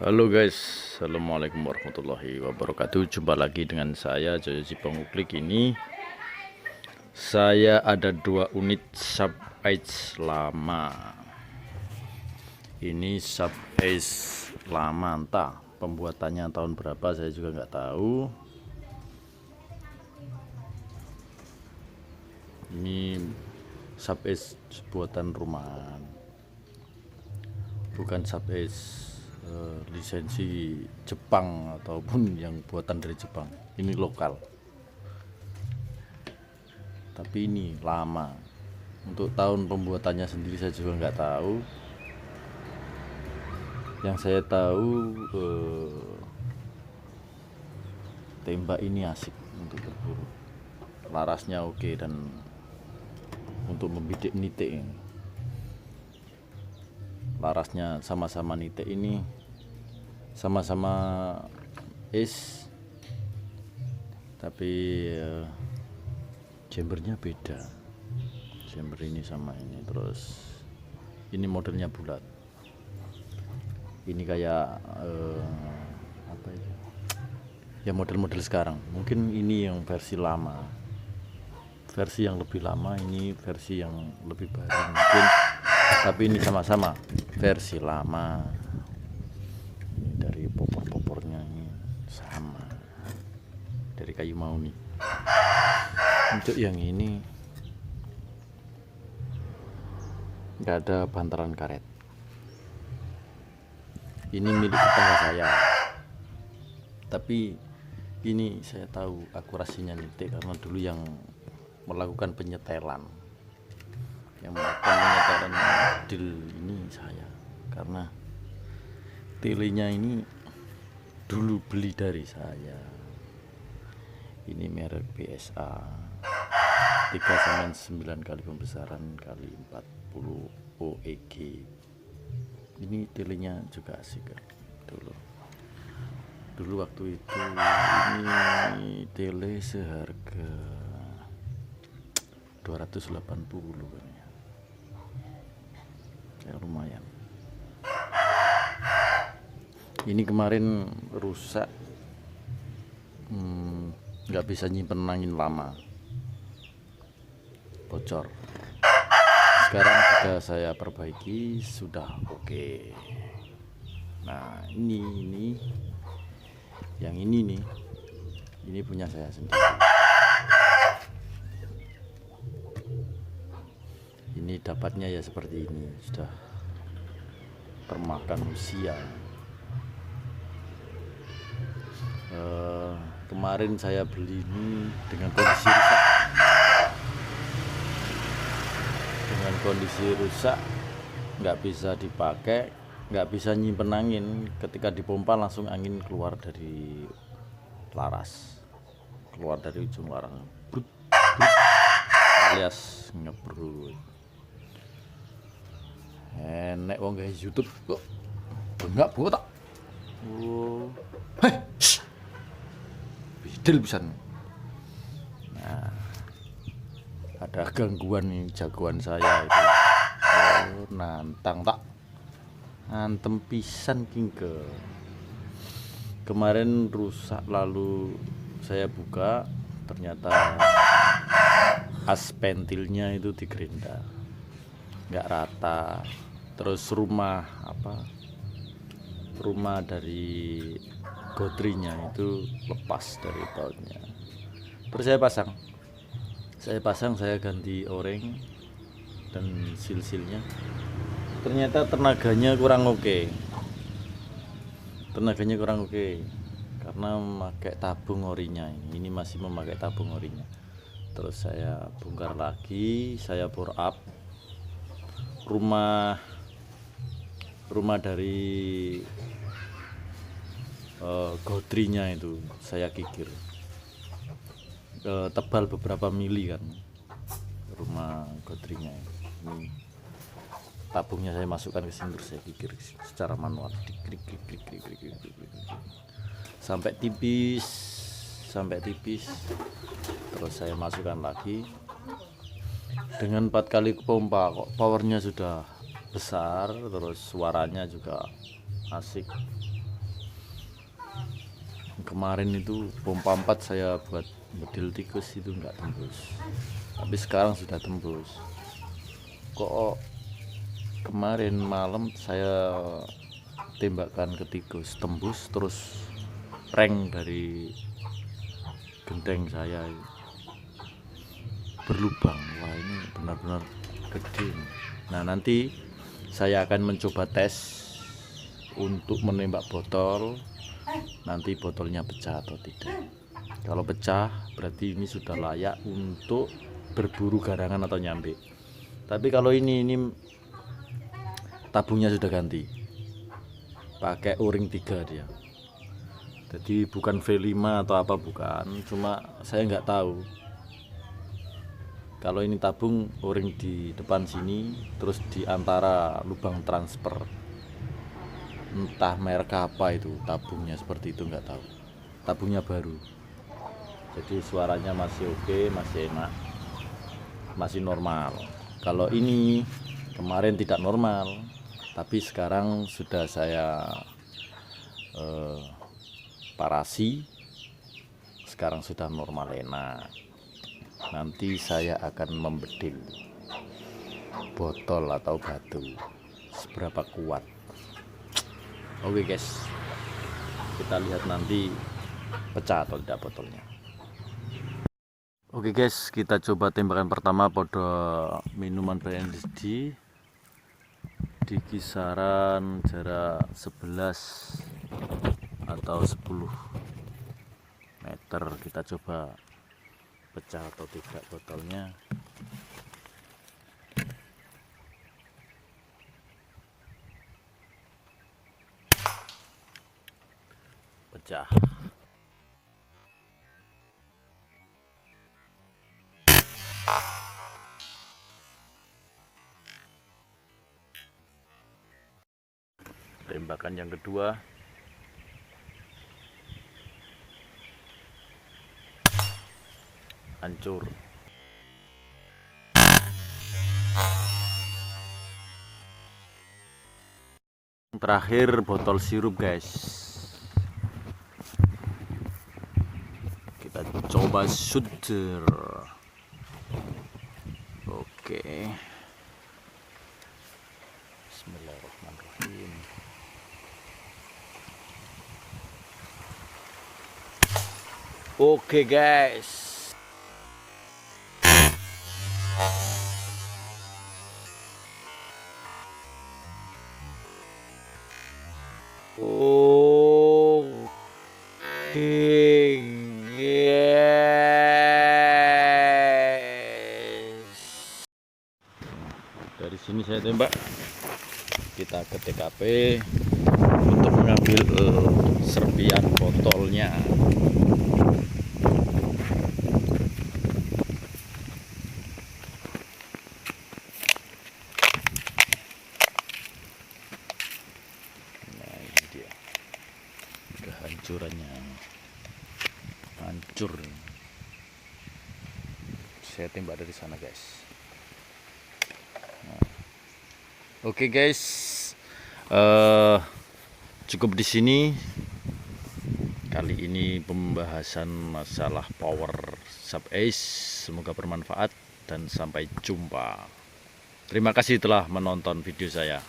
Halo guys, assalamualaikum warahmatullahi wabarakatuh. Jumpa lagi dengan saya Joyo Cipenguklik. Ini saya ada 2 unit sub ice lama. Ini sub ice lama, entah pembuatannya tahun berapa saya juga nggak tahu. Ini sub ice buatan rumahan, bukan sub ice lisensi Jepang ataupun yang buatan dari Jepang. Ini lokal, tapi ini lama. Untuk tahun pembuatannya sendiri saya juga nggak tahu. Yang saya tahu tembak ini asik untuk berburu, larasnya oke, dan untuk membidik nitik ini, larasnya sama-sama nitik ini, sama-sama es, tapi chambernya beda. Chamber ini sama ini, terus ini modelnya bulat. Ini kayak apa itu ya, model-model sekarang. Mungkin ini yang versi lama, versi yang lebih lama, ini versi yang lebih baru mungkin, tapi ini sama-sama versi lama. Ini dari popor-popornya ini sama, dari kayu mauni. Untuk yang ini nggak ada bantalan karet. Ini milik tetangga saya, tapi ini saya tahu akurasinya nitik karena dulu yang melakukan penyetelan model ini saya, karena telenya ini dulu beli dari saya. Ini merek BSA 3/9 kali pembesaran kali 40 OEG. Ini telenya juga asik kan. Dulu waktu itu ini tele seharga 280 kan ya, lumayan. Ini kemarin rusak, nggak bisa nyimpen angin lama, bocor. Sekarang sudah saya perbaiki, sudah oke. Nah ini yang ini nih, ini punya saya sendiri. Ini dapatnya ya seperti ini, sudah termakan usia. Kemarin saya beli ini dengan kondisi rusak, nggak bisa dipakai, nggak bisa nyimpen angin. Ketika dipompa langsung angin keluar dari laras, keluar dari ujung laras, brut, alias ngebrut. Enek wong guys YouTube kok enggak botak. Hei, bidil pisan. Nah, ada gangguan nih jagoan saya itu. Nantang tak, antem pisan kingke. Kemarin rusak, lalu saya buka, ternyata as pentilnya itu digerinda, nggak rata. Terus rumah dari godrinya itu lepas dari bautnya. Terus saya pasang, saya ganti oreng dan sil-silnya. Ternyata tenaganya kurang oke, karena memakai tabung orinya. Ini masih memakai tabung orinya. Terus saya bongkar lagi, saya bore up rumah dari godrinya itu, saya kikir tebal beberapa mili kan rumah godrinya. Ini tabungnya saya masukkan ke sini, terus saya kikir secara manual sampai tipis, terus saya masukkan lagi dengan 4 kali pompa. Kok powernya sudah besar, terus suaranya juga asik. Kemarin itu pompa 4 saya buat model tikus itu nggak tembus, tapi sekarang sudah tembus. Kok kemarin malam saya tembakkan ke tikus tembus, terus rank dari genteng saya berlubang. Wah, ini benar-benar gede. Nah, nanti saya akan mencoba tes untuk menembak botol, nanti botolnya pecah atau tidak. Kalau pecah berarti ini sudah layak untuk berburu garangan atau nyambe. Tapi kalau ini tabungnya sudah ganti, pakai o-ring 3 dia. Jadi bukan V5 atau apa, bukan, cuma saya nggak tahu. Kalau ini tabung o-ring di depan sini, terus di antara lubang transfer, entah merek apa itu tabungnya, seperti itu nggak tahu. Tabungnya baru, jadi suaranya masih oke, masih enak, masih normal. Kalau ini kemarin tidak normal, tapi sekarang sudah saya parasi, sekarang sudah normal, enak. Nanti saya akan membedil botol atau batu seberapa kuat. Oke guys, kita lihat nanti pecah atau tidak botolnya. Oke guys, kita coba tembakan pertama pada minuman BNSD di kisaran jarak 11 atau 10 meter. Kita coba pecah atau tidak botolnya. Pecah. Tembakan yang kedua. Hancur. Terakhir botol sirup guys. Kita coba shooter. Oke. Bismillahirrahmanirrahim. Oke guys. Oh, guys. Dari sini saya tembak. Kita ke TKP untuk mengambil serpian botolnya. Kehancurannya, hancur. Saya tembak dari sana guys. Nah. Oke guys, cukup di sini kali ini pembahasan masalah power sub ace. Semoga bermanfaat dan sampai jumpa. Terima kasih telah menonton video saya.